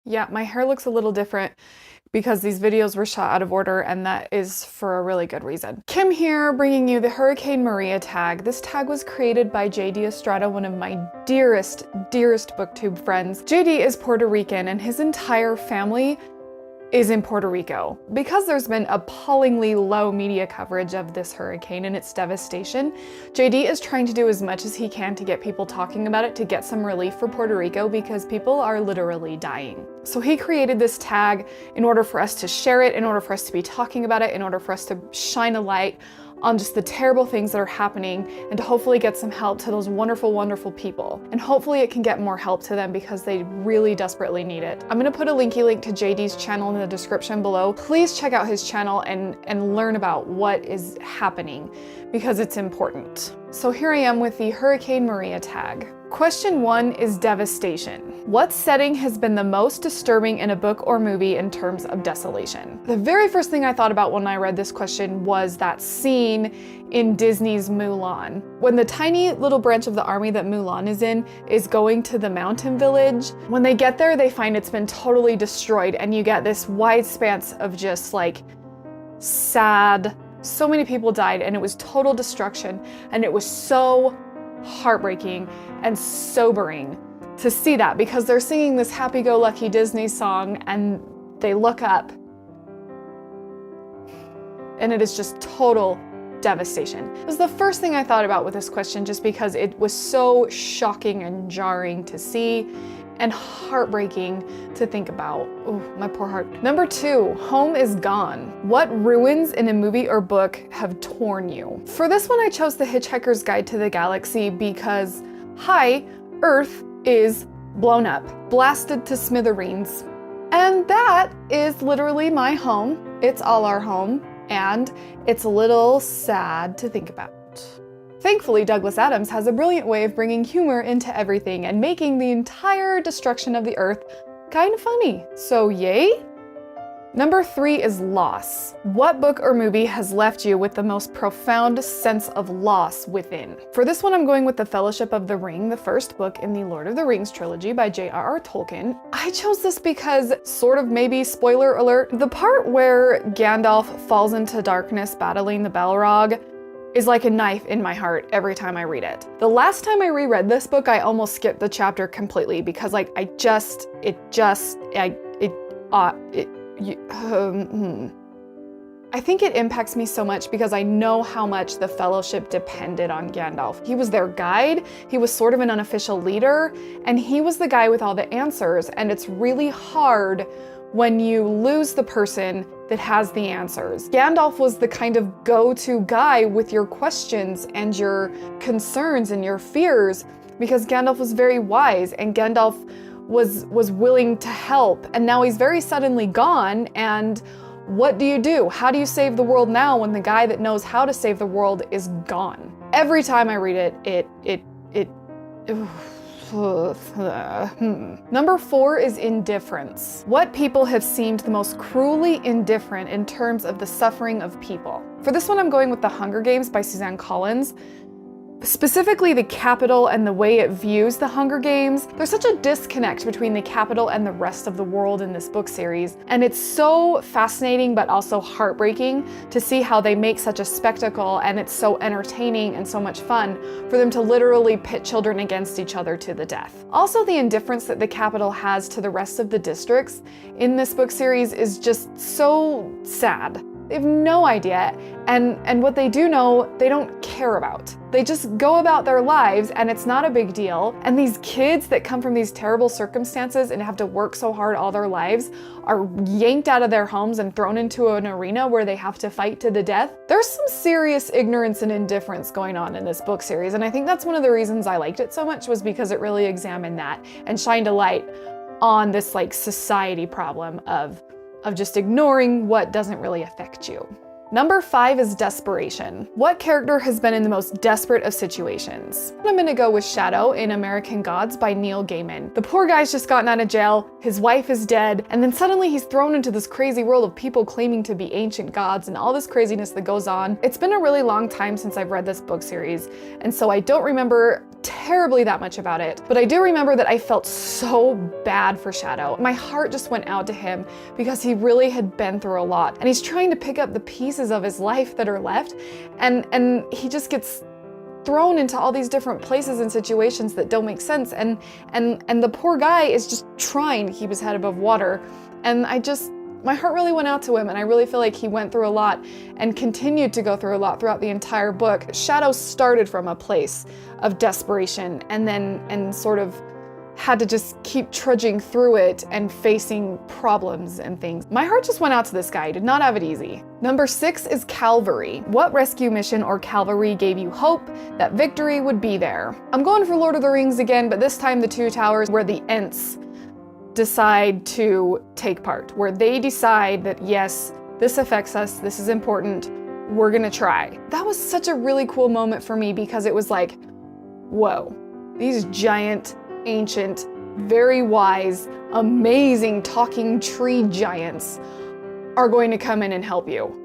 Yeah, my hair looks a little different because these videos were shot out of order, and that is for a really good reason. Kim here, bringing you the Hurricane Maria tag. This tag was created by JD Estrada, one of my dearest booktube friends. JD is Puerto Rican, and his entire family is in Puerto Rico. Because there's been appallingly low media coverage of this hurricane and its devastation, JD is trying to do as much as he can to get people talking about it, to get some relief for Puerto Rico, because people are literally dying. So he created this tag in order for us to share it, in order for us to be talking about it, in order for us to shine a light on just the terrible things that are happening, and to hopefully get some help to those wonderful, wonderful people. And hopefully it can get more help to them because they really desperately need it. I'm gonna put a link to JD's channel in the description below. Please check out his channel and learn about what is happening, because it's important. So here I am with the Hurricane Maria tag. Question 1 is devastation. What setting has been the most disturbing in a book or movie in terms of desolation? The very first thing I thought about when I read this question was that scene in Disney's Mulan. When the tiny little branch of the army that Mulan is in is going to the mountain village, when they get there, they find it's been totally destroyed, and you get this wide span of just like sad. So many people died, and it was total destruction, and it was so heartbreaking and sobering to see that, because they're singing this happy-go-lucky Disney song and they look up and it is just total devastation. It was the first thing I thought about with this question, just because it was so shocking and jarring to see and heartbreaking to think about. Oh, my poor heart. Number 2, home is gone. What ruins in a movie or book have torn you? For this one, I chose The Hitchhiker's Guide to the Galaxy because, hi, Earth is blown up, blasted to smithereens. And that is literally my home. It's all our home, and it's a little sad to think about. Thankfully, Douglas Adams has a brilliant way of bringing humor into everything and making the entire destruction of the Earth kind of funny. So yay? Number 3 is loss. What book or movie has left you with the most profound sense of loss within? For this one, I'm going with The Fellowship of the Ring, the first book in the Lord of the Rings trilogy by J.R.R. Tolkien. I chose this because, sort of maybe spoiler alert, the part where Gandalf falls into darkness battling the Balrog is like a knife in my heart every time I read it. The last time I reread this book, I almost skipped the chapter completely because I think it impacts me so much because I know how much the Fellowship depended on Gandalf. He was their guide, he was sort of an unofficial leader, and he was the guy with all the answers, and it's really hard when you lose the person that has the answers. Gandalf was the kind of go-to guy with your questions and your concerns and your fears, because Gandalf was very wise, and Gandalf was willing to help, and now he's very suddenly gone, and what do you do? How do you save the world now when the guy that knows how to save the world is gone? Every time I read it, Number 4 is indifference. What people have seemed the most cruelly indifferent in terms of the suffering of people? For this one, I'm going with The Hunger Games by Suzanne Collins. Specifically the Capitol and the way it views the Hunger Games. There's such a disconnect between the Capitol and the rest of the world in this book series, and it's so fascinating but also heartbreaking to see how they make such a spectacle, and it's so entertaining and so much fun for them to literally pit children against each other to the death. Also, the indifference that the Capitol has to the rest of the districts in this book series is just so sad. They have no idea, and what they do know, they don't care about. They just go about their lives, and it's not a big deal. And these kids that come from these terrible circumstances and have to work so hard all their lives are yanked out of their homes and thrown into an arena where they have to fight to the death. There's some serious ignorance and indifference going on in this book series, and I think that's one of the reasons I liked it so much, was because it really examined that and shined a light on this like society problem of just ignoring what doesn't really affect you. Number 5 is desperation. What character has been in the most desperate of situations? I'm gonna go with Shadow in American Gods by Neil Gaiman. The poor guy's just gotten out of jail, his wife is dead, and then suddenly he's thrown into this crazy world of people claiming to be ancient gods and all this craziness that goes on. It's been a really long time since I've read this book series, and so I don't remember terribly that much about it, but I do remember that I felt so bad for Shadow. My heart just went out to him because he really had been through a lot, and he's trying to pick up the pieces of his life that are left, and he just gets thrown into all these different places and situations that don't make sense, and the poor guy is just trying to keep his head above water, and my heart really went out to him, and I really feel like he went through a lot and continued to go through a lot throughout the entire book. Shadow started from a place of desperation and sort of had to just keep trudging through it and facing problems and things. My heart just went out to this guy. He did not have it easy. Number 6 is Cavalry. What rescue mission or cavalry gave you hope that victory would be there? I'm going for Lord of the Rings again, but this time the Two Towers, where the Ents decide to take part, where they decide that yes, this affects us, this is important, we're gonna try. That was such a really cool moment for me because it was like, whoa, these giant, ancient, very wise, amazing talking tree giants are going to come in and help you.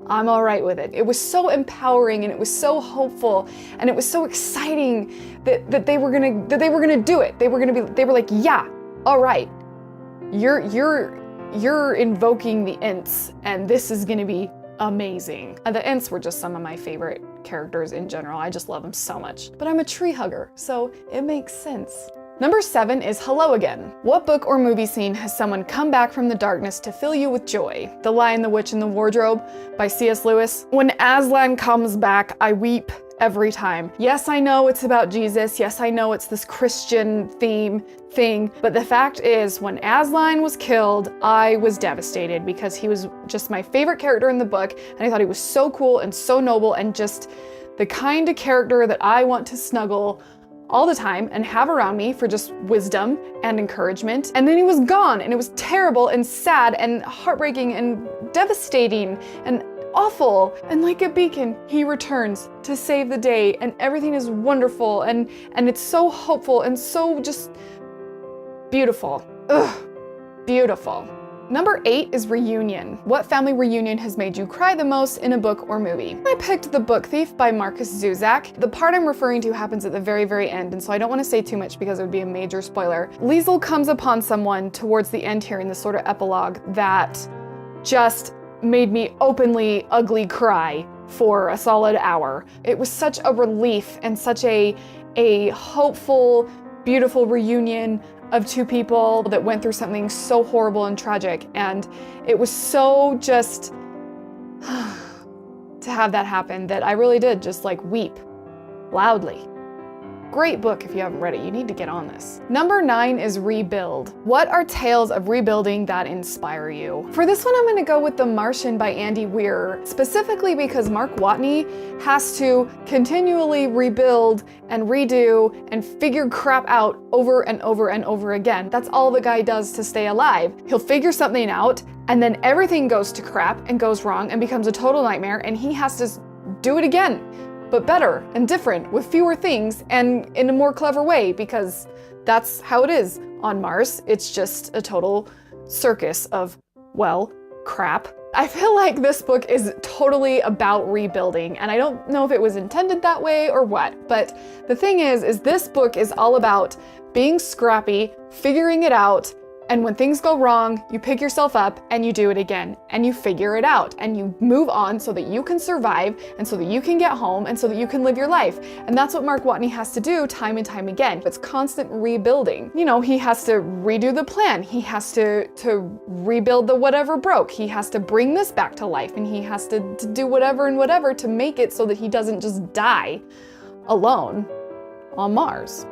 I'm all right with it. It was so empowering and it was so hopeful and it was so exciting that they were gonna do it. They were like, yeah, all right, you're invoking the Ents, and this is gonna be amazing. And the Ents were just some of my favorite characters in general. I just love them so much. But I'm a tree hugger, so it makes sense. Number 7 is Hello Again. What book or movie scene has someone come back from the darkness to fill you with joy? The Lion, the Witch, and the Wardrobe by C.S. Lewis. When Aslan comes back, I weep every time. Yes, I know it's about Jesus. Yes, I know it's this Christian thing, but the fact is, when Aslan was killed, I was devastated because he was just my favorite character in the book, and I thought he was so cool and so noble and just the kind of character that I want to snuggle all the time and have around me for just wisdom and encouragement. And then he was gone, and it was terrible and sad and heartbreaking and devastating and awful. And like a beacon, he returns to save the day, and everything is wonderful, and it's so hopeful and so just beautiful. Ugh, beautiful. Number 8 is Reunion. What family reunion has made you cry the most in a book or movie? I picked The Book Thief by Marcus Zuzak. The part I'm referring to happens at the very, very end, and so I don't want to say too much because it would be a major spoiler. Liesl comes upon someone towards the end here in this sort of epilogue that just made me openly ugly cry for a solid hour. It was such a relief and such a hopeful, beautiful reunion of two people that went through something so horrible and tragic, and it was so just to have that happen that I really did just like weep loudly. Great book if you haven't read it. You need to get on this. Number 9 is Rebuild. What are tales of rebuilding that inspire you? For this one, I'm gonna go with The Martian by Andy Weir, specifically because Mark Watney has to continually rebuild and redo and figure crap out over and over and over again. That's all the guy does to stay alive. He'll figure something out, and then everything goes to crap and goes wrong and becomes a total nightmare, and he has to do it again, but better and different with fewer things and in a more clever way, because that's how it is on Mars. It's just a total circus of, well, crap. I feel like this book is totally about rebuilding, and I don't know if it was intended that way or what, but the thing is this book is all about being scrappy, figuring it out, and when things go wrong, you pick yourself up and you do it again, and you figure it out, and you move on so that you can survive, and so that you can get home, and so that you can live your life. And that's what Mark Watney has to do time and time again. It's constant rebuilding. You know, he has to redo the plan. He has to rebuild the whatever broke. He has to bring this back to life, and he has to do whatever and whatever to make it so that he doesn't just die alone on Mars.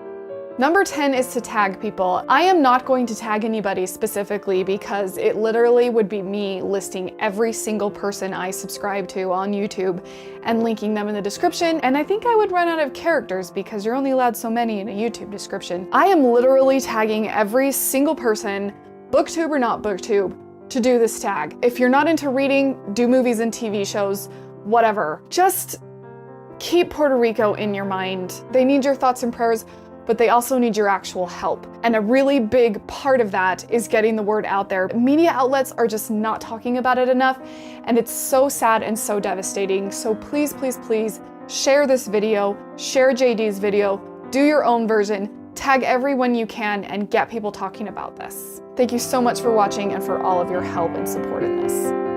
Number 10 is to tag people. I am not going to tag anybody specifically because it literally would be me listing every single person I subscribe to on YouTube and linking them in the description, and I think I would run out of characters because you're only allowed so many in a YouTube description. I am literally tagging every single person, booktube or not booktube, to do this tag. If you're not into reading, do movies and TV shows, whatever. Just keep Puerto Rico in your mind. They need your thoughts and prayers, but they also need your actual help. And a really big part of that is getting the word out there. Media outlets are just not talking about it enough, and it's so sad and so devastating. So please, please, please share this video, share JD's video, do your own version, tag everyone you can, and get people talking about this. Thank you so much for watching and for all of your help and support in this.